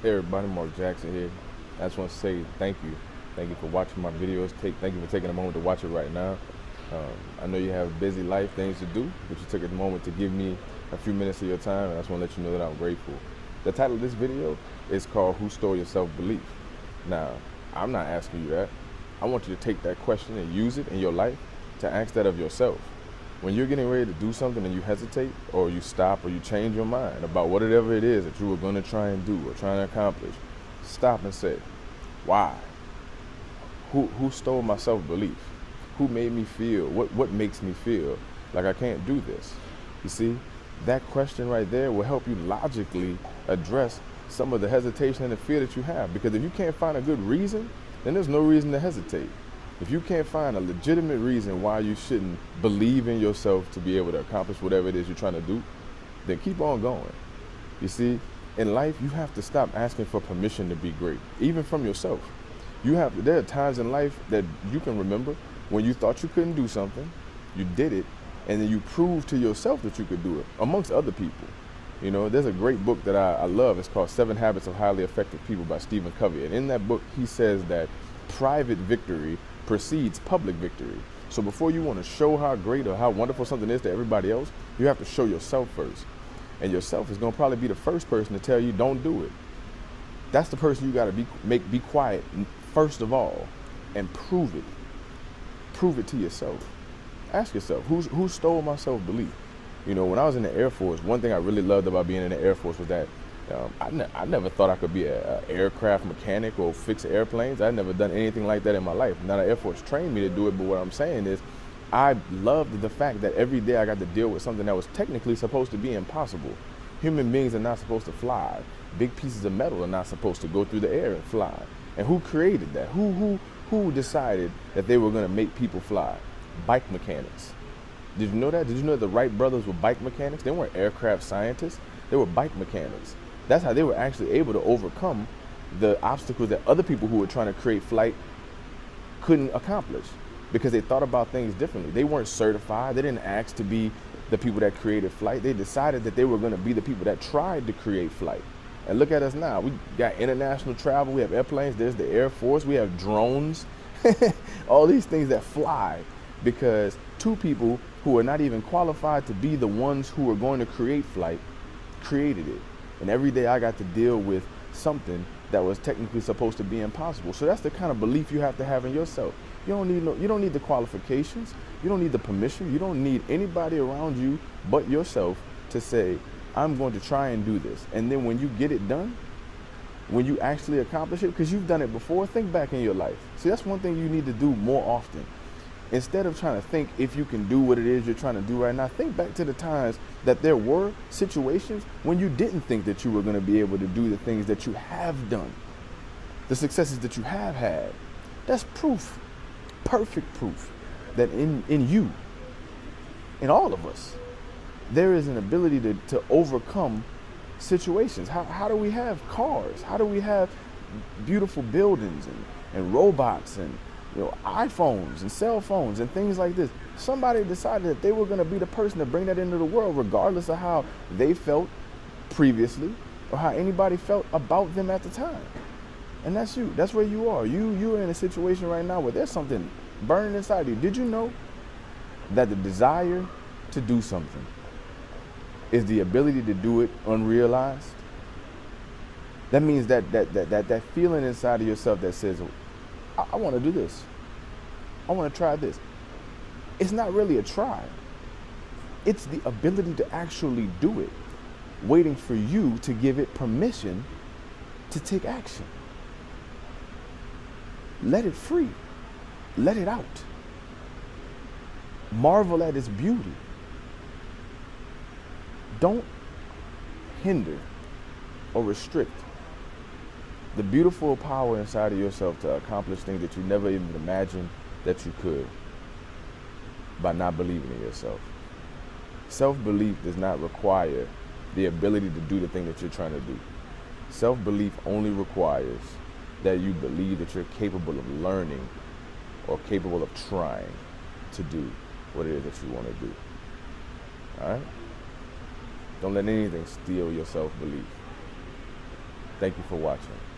Hey everybody, Mark Jackson here. I just want to say thank you. Thank you for watching my videos. Thank you for taking a moment to watch it right now. I know you have a busy life, things to do, but you took a moment to give me a few minutes of your time, and I just want to let you know that I'm grateful. The title of this video is called Who Stole Your Self-Belief? Now, I'm not asking you that. I want you to take that question and use it in your life to ask that of yourself. When you're getting ready to do something and you hesitate or you stop or you change your mind about whatever it is that you were going to try and do or trying to accomplish, stop and say, why? Who stole my self-belief? Who made me feel, what makes me feel like I can't do this? You see, that question right there will help you logically address some of the hesitation and the fear that you have. Because if you can't find a good reason, then there's no reason to hesitate. If you can't find a legitimate reason why you shouldn't believe in yourself to be able to accomplish whatever it is you're trying to do, then keep on going. You see, in life, you have to stop asking for permission to be great, even from yourself. There are times in life that you can remember when you thought you couldn't do something, you did it, and then you proved to yourself that you could do it, amongst other people. You know, there's a great book that I love. It's called 7 Habits of Highly Effective People by Stephen Covey. And in that book, he says that private victory precedes public victory. So before you want to show how great or how wonderful something is to everybody else, you have to show yourself first. And yourself is going to probably be the first person to tell you don't do it. That's the person you got to be quiet first of all and prove it. Prove it to yourself. Ask yourself, who stole my self-belief? You know, when I was in the Air Force, one thing I really loved about being in the Air Force was that I never thought I could be an aircraft mechanic or fix airplanes. I'd never done anything like that in my life. Now the Air Force trained me to do it, but what I'm saying is I loved the fact that every day I got to deal with something that was technically supposed to be impossible. Human beings are not supposed to fly. Big pieces of metal are not supposed to go through the air and fly. And who created that? Who decided that they were going to make people fly? Bike mechanics. Did you know that? Did you know that the Wright brothers were bike mechanics? They weren't aircraft scientists. They were bike mechanics. That's how they were actually able to overcome the obstacles that other people who were trying to create flight couldn't accomplish, because they thought about things differently. They weren't certified. They didn't ask to be the people that created flight. They decided that they were going to be the people that tried to create flight. And look at us now. We got international travel. We have airplanes. There's the Air Force. We have drones. All these things that fly because two people who are not even qualified to be the ones who are going to create flight created it. And every day I got to deal with something that was technically supposed to be impossible. So that's the kind of belief you have to have in yourself. You don't need the qualifications. You don't need the permission. You don't need anybody around you but yourself to say, I'm going to try and do this. And then when you get it done, when you actually accomplish it, because you've done it before, think back in your life. See, that's one thing you need to do more often. Instead of trying to think if you can do what it is you're trying to do right now, think back to the times that there were situations when you didn't think that you were going to be able to do the things that you have done, the successes that you have had. That's proof, perfect proof, that in you, in all of us, there is an ability to overcome situations. How do we have cars? How do we have beautiful buildings and robots and iPhones and cell phones and things like this? Somebody decided that they were going to be the person to bring that into the world, regardless of how they felt previously or how anybody felt about them at the time. And that's you. That's where you are. You're in a situation right now where there's something burning inside you. Did you know that the desire to do something is the ability to do it unrealized? That means that feeling inside of yourself that says, I want to do this. I want to try this. It's not really a try. It's the ability to actually do it, waiting for you to give it permission to take action. Let it free. Let it out. Marvel at its beauty. Don't hinder or restrict the beautiful power inside of yourself to accomplish things that you never even imagined that you could by not believing in yourself. Self-belief does not require the ability to do the thing that you're trying to do. Self-belief only requires that you believe that you're capable of learning or capable of trying to do what it is that you want to do. All right? Don't let anything steal your self-belief. Thank you for watching.